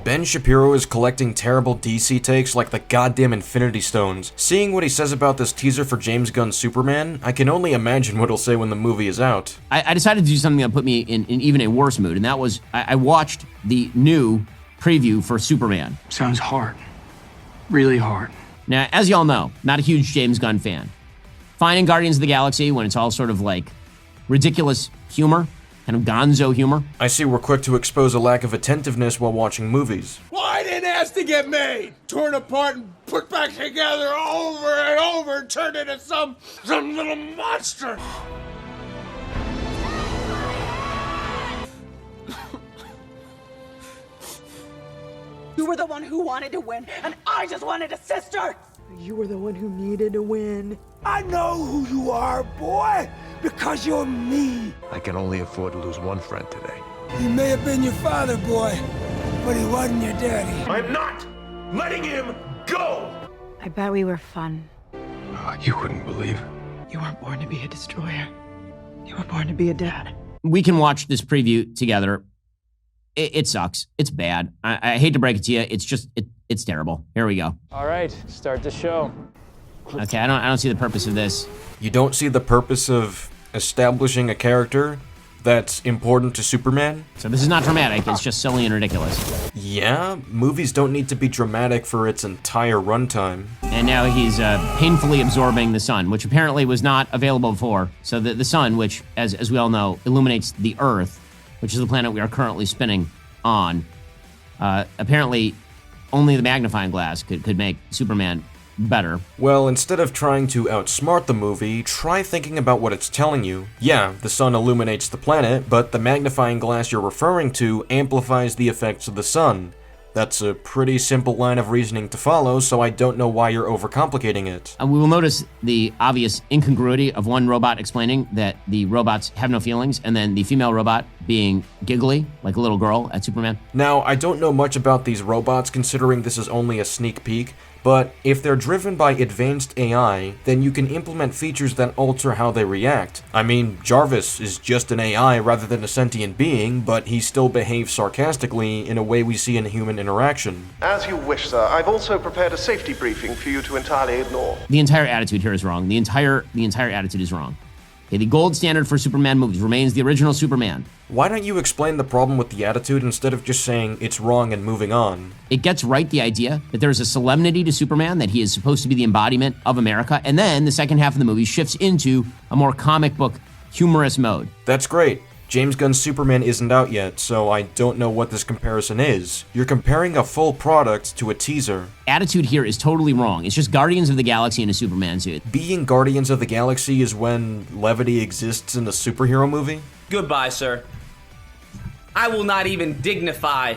Ben Shapiro is collecting terrible DC takes like the goddamn Infinity Stones. Seeing what he says about this teaser for James Gunn's Superman, I can only imagine what he'll say when the movie is out. I decided to do something that put me in even a worse mood, and that was I watched the new preview for Superman. Sounds hard. Really hard. Now, as y'all know, not a huge James Gunn fan. Fine in Guardians of the Galaxy when it's all sort of like ridiculous humor, kind of gonzo humor. I see we're quick to expose a lack of attentiveness while watching movies. Why didn't ask to get made? Torn apart and put back together over and over and turned into some little monster. You were the one who wanted to win, and I just wanted a sister! You were the one who needed to win. I know who you are, boy, because you're me. I can only afford to lose one friend today. He may have been your father, boy, but he wasn't your daddy. I'm not letting him go! I bet we were fun. You wouldn't believe. You weren't born to be a destroyer. You were born to be a dad. We can watch this preview together. It sucks. It's bad. I hate to break it to you. It's just, it's terrible. Here we go. All right, start the show. Okay, I don't see the purpose of this. You don't see the purpose of establishing a character that's important to Superman? So this is not dramatic. It's just silly and ridiculous. Yeah, movies don't need to be dramatic for its entire runtime. And now he's painfully absorbing the sun, which apparently was not available before. So the sun, which, as we all know, illuminates the Earth, which is the planet we are currently spinning on, apparently only the magnifying glass could make Superman better. Well, instead of trying to outsmart the movie, try thinking about what it's telling you. Yeah, the sun illuminates the planet, but the magnifying glass you're referring to amplifies the effects of the sun. That's a pretty simple line of reasoning to follow, so I don't know why you're overcomplicating it. We will notice the obvious incongruity of one robot explaining that the robots have no feelings, and then the female robot being giggly, like a little girl at Superman. Now, I don't know much about these robots considering this is only a sneak peek, but if they're driven by advanced AI, then you can implement features that alter how they react. I mean, Jarvis is just an AI rather than a sentient being, but he still behaves sarcastically in a way we see in human interaction. As you wish, sir. I've also prepared a safety briefing for you to entirely ignore. The entire attitude here is wrong. The entire attitude is wrong. Okay, the gold standard for Superman movies remains the original Superman. Why don't you explain the problem with the attitude instead of just saying it's wrong and moving on? It gets right the idea that there's a solemnity to Superman, that he is supposed to be the embodiment of America, and then the second half of the movie shifts into a more comic book, humorous mode. That's great. James Gunn's Superman isn't out yet, so I don't know what this comparison is. You're comparing a full product to a teaser. Attitude here is totally wrong. It's just Guardians of the Galaxy in a Superman suit. Being Guardians of the Galaxy is when levity exists in a superhero movie? Goodbye, sir. I will not even dignify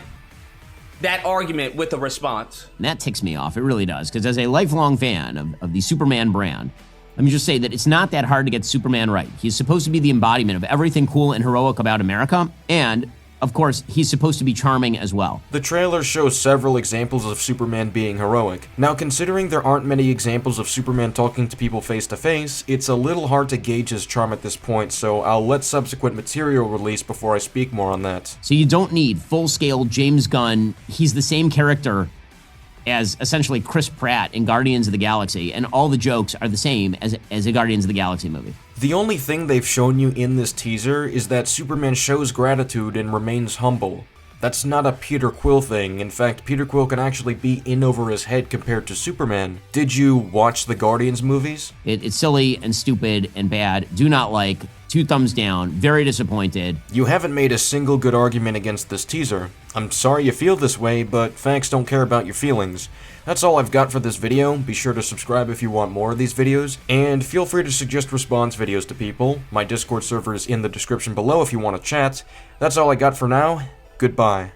that argument with a response. And that ticks me off. It really does. Because as a lifelong fan of the Superman brand, let me just say that it's not that hard to get Superman right. He's supposed to be the embodiment of everything cool and heroic about America, and, of course, he's supposed to be charming as well. The trailer shows several examples of Superman being heroic. Now, considering there aren't many examples of Superman talking to people face to face, it's a little hard to gauge his charm at this point, so I'll let subsequent material release before I speak more on that. So you don't need full-scale James Gunn. He's the same character as essentially Chris Pratt in Guardians of the Galaxy, and all the jokes are the same as a Guardians of the Galaxy movie. The only thing they've shown you in this teaser is that Superman shows gratitude and remains humble. That's not a Peter Quill thing. In fact, Peter Quill can actually be in over his head compared to Superman. Did you watch the Guardians movies? It's silly and stupid and bad. Do not like. 2 thumbs down. Very disappointed. You haven't made a single good argument against this teaser. I'm sorry you feel this way, but facts don't care about your feelings. That's all I've got for this video. Be sure to subscribe if you want more of these videos, and feel free to suggest response videos to people. My Discord server is in the description below if you want to chat. That's all I got for now. Goodbye.